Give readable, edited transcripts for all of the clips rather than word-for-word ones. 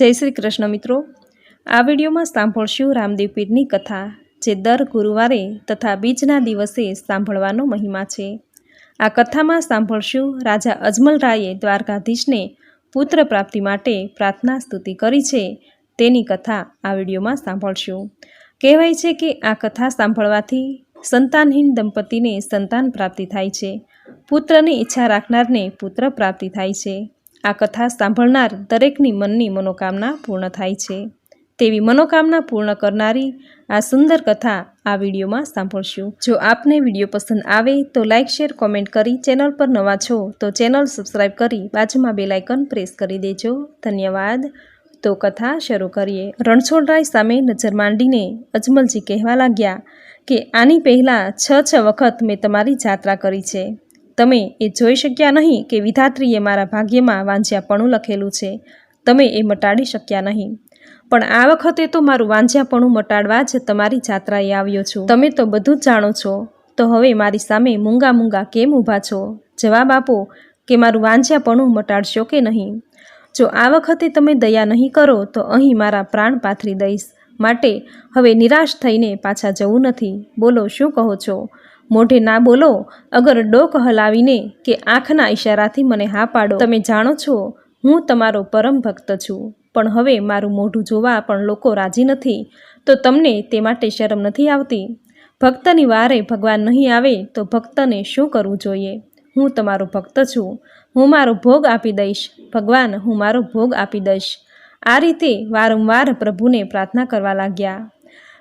જય શ્રી કૃષ્ણ મિત્રો, આ વિડીયોમાં સાંભળશું રામદેવ પીરની કથા, જે દર ગુરુવારે તથા બીજના દિવસે સાંભળવાનો મહિમા છે। આ કથામાં સાંભળશું રાજા અજમલરાયે દ્વારકાધીશને પુત્ર પ્રાપ્તિ માટે પ્રાર્થના સ્તુતિ કરી છે, તેની કથા આ વિડીયોમાં સાંભળશું। કહેવાય છે કે આ કથા સાંભળવાથી સંતાનહીન દંપતીને સંતાન પ્રાપ્તિ થાય છે, પુત્રની ઈચ્છા રાખનારને પુત્ર પ્રાપ્તિ થાય છે। આ કથા સાંભળનાર દરેકની મનની મનોકામના પૂર્ણ થાય છે, તેવી મનોકામના પૂર્ણ કરનારી આ સુંદર કથા આ વિડીયોમાં સાંભળશું। જો આપને વિડીયો પસંદ આવે તો લાઇક, શેર, કોમેન્ટ કરી ચેનલ પર નવા છો તો ચેનલ સબસ્ક્રાઈબ કરી બાજુમાં બેલ આઇકન પ્રેસ કરી દેજો। ધન્યવાદ। તો કથા શરૂ કરીએ। રણછોડરાય સામે નજર માંડીને અજમલજી કહેવા લાગ્યા કે આની પહેલાં 6 વખત મેં તમારી જાત્રા કરી છે। તમે એ જોઈ શક્યા નહીં કે વિધાત્રીએ મારા ભાગ્યમાં વાંઝ્યાપણું લખેલું છે, તમે એ મટાડી શક્યા નહીં, પણ આ વખતે તો મારું વાંઝ્યાપણું મટાડવા જ તમારી જાત્રાએ આવ્યો છું। તમે તો બધું જ જાણો છો, તો હવે મારી સામે મૂંગા મૂંગા કેમ ઊભા છો? જવાબ આપો કે મારું વાંઝ્યાપણું મટાડશો કે નહીં? જો આ વખતે તમે દયા નહીં કરો તો અહીં મારા પ્રાણ પાથરી દઈશ, માટે હવે નિરાશ થઈને પાછા જવું નથી। બોલો, શું કહો છો? મોઢે ના બોલો, અગર ડોક હલાવીને કે આંખના ઈશારાથી મને હા પાડો। તમે જાણો છો હું તમારો પરમ ભક્ત છું, પણ હવે મારું મોઢું જોવા પણ લોકો રાજી નથી, તો તમને તે માટે શરમ નથી આવતી? ભક્તની વારે ભગવાન નહીં આવે તો ભક્તને શું કરવું જોઈએ? હું તમારો ભક્ત છું, હું મારો ભોગ આપી દઈશ, ભગવાન હું મારો ભોગ આપી દઈશ। આ રીતે વારંવાર પ્રભુને પ્રાર્થના કરવા લાગ્યા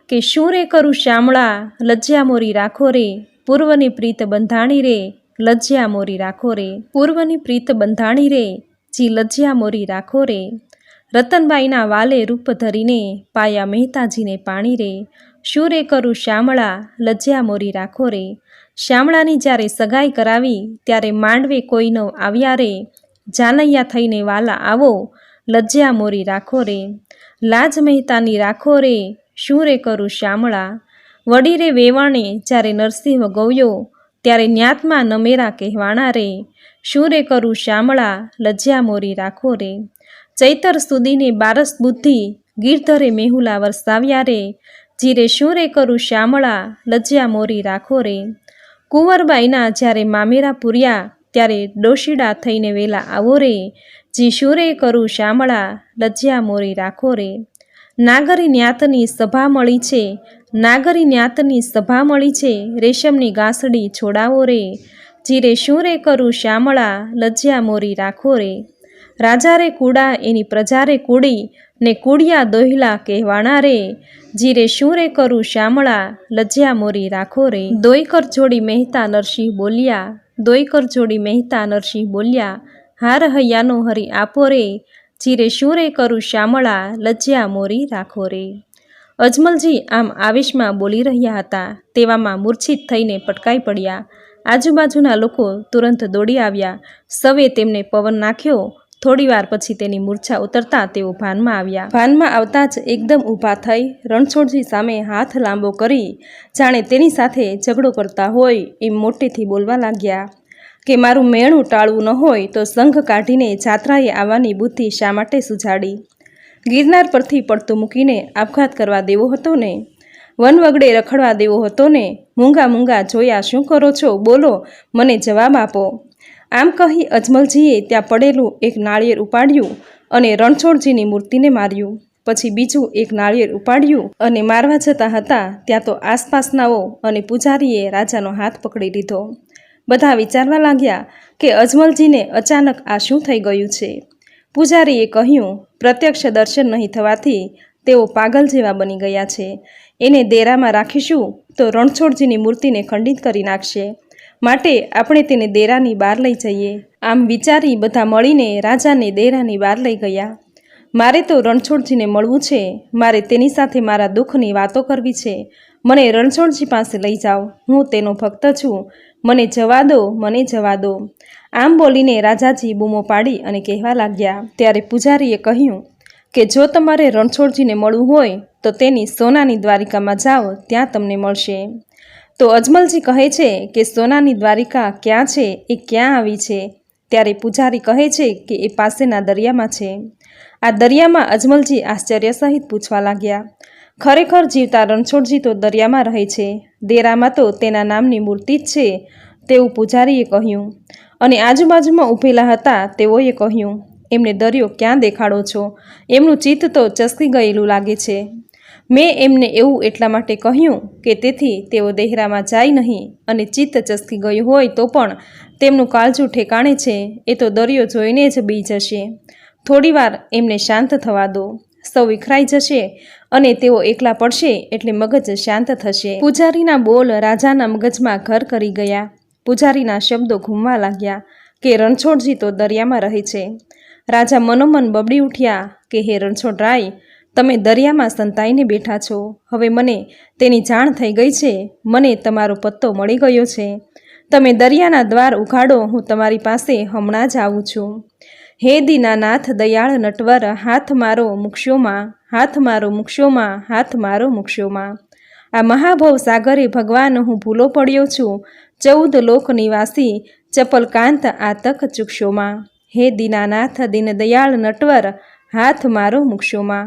કે શું રે કરું શ્યામળા, લજ્જા મોરી રાખો રે, પૂર્વની પ્રીત બંધાણી રે, લજ્જા મોરી રાખો રે, પૂર્વની પ્રીત બંધાણી રે, જી લજ્જા મોરી રાખો રે। રતનબાઈના વાલે રૂપ ધરીને પાયા મહેતાજીને પાણી રે, શું રે કરું શ્યામળા, લજ્જા મોરી રાખો રે। શ્યામળાની જ્યારે સગાઈ કરાવી ત્યારે માંડવે કોઈ ન આવ્યા રે, જાનૈયા થઈને વાલા આવો, લજ્જા મોરી રાખો રે। લાજ મહેતાની રાખો રે, શું રે કરું શ્યામળા, વડી રે વેવાણે જ્યારે નરસિંહ ગોવ્યો, ત્યારે ન્યાતમાં નમેરા કહેવાણા રે, શું રે કરું શ્યામળા, લજ્જા મોરી રાખો રે। ચૈતર સુધીને બારસ બુદ્ધિ ગિરધરે મેહુલા વરસાવ્યા રે, જીરે શું રે કરું શ્યામળા, લજ્જા મોરી રાખો રે। કુંવરબાઈના જ્યારે મામેરા પૂર્યા ત્યારે ડોશીડા થઈને વેલા આવો રે, જી શું રે કરું શ્યામળા, લજ્જા મોરી રાખો રે। નાગરી ન્યાતની સભા મળી છે, નાગરી ન્યાતની સભા મળી છે, રેશમની ગાંસડી છોડાવો રે, જીરે શું રે કરું શ્યામળા, લજ્જા મોરી રાખો રે। રાજા રે કુડા એની પ્રજા રે કુડી, ને કુડિયા દોહિલા કહેવાણા રે, જીરે શું રે કરું શ્યામળા, લજ્જા મોરી રાખો રે। દોઈકર જોડી મહેતા નરસિંહ બોલ્યા, દોઈકર જોડી મહેતા નરસિંહ બોલ્યા, હાર હૈયાનો હરી આપો રે, જીરે શું રે કરું શ્યામળા, લજ્જા મોરી રાખો રે। અજમલજી આમ આવેશમાં બોલી રહ્યા હતા, તેવામાં મૂર્છિત થઈને પટકાઈ પડ્યા। આજુબાજુના લોકો તુરંત દોડી આવ્યા, સવે તેમને પવન નાખ્યો। થોડીવાર પછી તેની મૂર્છા ઉતરતા તેઓ ભાનમાં આવ્યા। ભાનમાં આવતા જ એકદમ ઊભા થઈ રણછોડજી સામે હાથ લાંબો કરી જાણે તેની સાથે ઝઘડો કરતા હોય એમ મોટેથી બોલવા લાગ્યા કે મારું મેણું ટાળવું ન હોય તો સંઘ કાઢીને જાત્રાએ આવવાની બુદ્ધિ શા માટે સુજાડી? ગિરનાર પરથી પડતું મૂકીને આપઘાત કરવા દેવો હતો ને? વન વગડે રખડવા દેવો હતો ને? મૂંગા મૂંગા જોયા શું કરો છો? બોલો, મને જવાબ આપો। આમ કહી અજમલજીએ ત્યાં પડેલું એક નાળિયેર ઉપાડ્યું અને રણછોડજીની મૂર્તિને માર્યું। પછી બીજું એક નાળિયેર ઉપાડ્યું અને મારવા જતા હતા ત્યાં તો આસપાસનાઓ અને પૂજારીએ રાજાનો હાથ પકડી લીધો। બધા વિચારવા લાગ્યા કે અજમલજીને અચાનક આ શું થઈ ગયું છે? પૂજારીએ કહ્યું, પ્રત્યક્ષ દર્શન નહીં થવાથી તેઓ પાગલ જેવા બની ગયા છે, એને દેરામાં રાખીશું તો રણછોડજીની મૂર્તિને ખંડિત કરી નાખશે, માટે આપણે તેને દેરાની બહાર લઈ જઈએ। આમ વિચારી બધા મળીને રાજાને દેરાની બહાર લઈ ગયા। મારે તો રણછોડજીને મળવું છે, મારે તેની સાથે મારા દુઃખની વાતો કરવી છે, મને રણછોડજી પાસે લઈ જાઓ, હું તેનો ભક્ત છું, મને જવા દો, મને જવા દો। આમ બોલીને રાજાજી બૂમો પાડી અને કહેવા લાગ્યા। ત્યારે પૂજારીએ કહ્યું કે જો તમારે રણછોડજીને મળવું હોય તો તેની સોનાની દ્વારિકામાં જાઓ, ત્યાં તમને મળશે। તો અજમલજી કહે છે કે સોનાની દ્વારિકા ક્યાં છે, એ ક્યાં આવી છે? ત્યારે પૂજારી કહે છે કે એ પાસેના દરિયામાં છે. આ દરિયામાં અજમલજી આશ્ચર્ય સહિત પૂછવા લાગ્યા, ખરેખર જીવતા રણછોડજી તો દરિયામાં રહે છે? દેરામાં તો તેના નામની મૂર્તિ જ છે, તેવું પૂજારીએ કહ્યું. અને આજુબાજુમાં ઊભેલા હતા તેઓએ કહ્યું, એમને દરિયો ક્યાં દેખાડો છો? એમનું ચિત્ત તો ચસકી ગયેલું લાગે છે. મેં એમને એવું એટલા માટે કહ્યું કે તેથી તેઓ દેહરામાં જાય નહીં, અને ચિત્ત ચસકી ગયું હોય તો પણ તેમનું કાળજું ઠેકાણે છે એ તો દરિયો જોઈને જ બી જશે. થોડીવાર એમને શાંત થવા દો, સૌ વિખરાઈ જશે અને તેઓ એકલા પડશે એટલે મગજ શાંત થશે. પૂજારીના બોલ રાજાના મગજમાં ઘર કરી ગયા. પૂજારીના શબ્દો ઘૂમવા લાગ્યા કે રણછોડજી તો દરિયામાં રહે છે. રાજા મનોમન બબડી ઉઠ્યા કે હે રણછોડરાય, તમે દરિયામાં સંતાઈને બેઠા છો. હવે મને તેની જાણ થઈ ગઈ છે. મને તમારો પત્તો મળી ગયો છે. તમે દરિયાના દ્વાર ઉઘાડો, હું તમારી પાસે હમણાં જ આવું છું. હે દીનાનાથ દયાળ નટવર, હાથ મારો મુક્ષોમાં, હાથ મારો મુક્ષોમાં, હાથ મારો મુક્ષોમાં. આ મહાભવ સાગરે ભગવાન હું ભૂલો પડ્યો છું. 14 લોક નિવાસી ચપલકાંત આતક ચુક્ષોમાં. હે દીનાનાથ દીનદયાળ નટવર, હાથ મારો મુક્ષોમાં.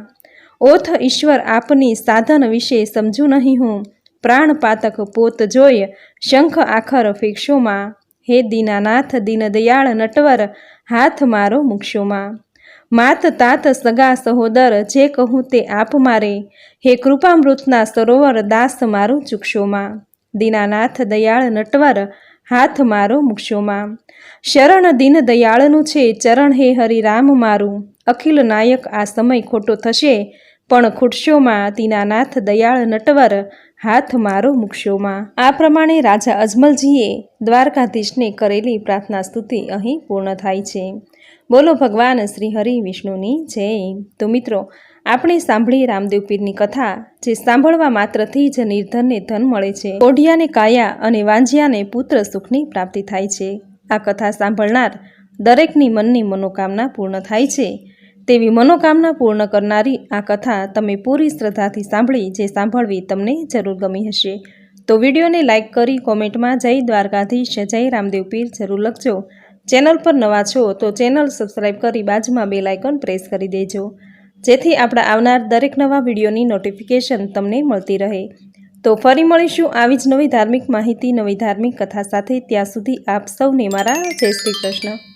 ઓથ ઈશ્વર આપની સાધન વિશે સમજુ નહીં હું. પ્રાણપાતક પોત જોઈ શંખ આખર ફેંકશોમાં. હે દીનાનાથ દીનદયાળ નટવર, હાથ મારો મુક્ષોમાં. માત તાત સગા સહોદર જે કહું તે આપ મારે. હે કૃપામૃતના સરોવર દાસ મારું ચૂકશોમાં. દીનાનાથ દયાળ નટવર, હાથ મારો મુક્ષોમાં. શરણ દીન દયાળનું છે ચરણ હે હરિરામ મારું. અખિલ નાયક આ સમય ખોટો થશે પણ ખૂટશોમાં. દીનાનાથ દયાળ નટવર, હાથ મારો મુક્ષોમાં. આ પ્રમાણે રાજા અજમલજીએ દ્વારકાધીશને કરેલી પ્રાર્થના સ્તુતિ અહીં પૂર્ણ થાય છે. બોલો ભગવાન શ્રી હરિ વિષ્ણુની જય. તો મિત્રો, આપણે સાંભળી રામદેવ પીરની કથા, જે સાંભળવા માત્રથી જ નિર્ધનને ધન મળે છે, કોઢિયાને કાયા અને વાંજિયાને પુત્ર સુખની પ્રાપ્તિ થાય છે. આ કથા સાંભળનાર દરેકની મનની મનોકામના પૂર્ણ થાય છે. તેવી મનોકામના પૂર્ણ કરનારી આ કથા તમે પૂરી શ્રદ્ધાથી સાંભળી, જે સાંભળવી તમને જરૂર ગમી હશે. તો વિડીયોને લાઇક કરી કોમેન્ટમાં જય દ્વારકાધીશ, જય રામદેવ પીર જરૂર લખજો. ચેનલ પર નવા છો તો ચેનલ સબસ્ક્રાઈબ કરી બાજુમાં બેલ આઇકોન પ્રેસ કરી દેજો, જેથી આપણા આવનાર દરેક નવા વિડીયોની નોટિફિકેશન તમને મળતી રહે. તો ફરી મળીશું આવી જ નવી ધાર્મિક માહિતી, નવી ધાર્મિક કથા સાથે. ત્યાં સુધી આપ સૌને મારા જય શ્રી કૃષ્ણ.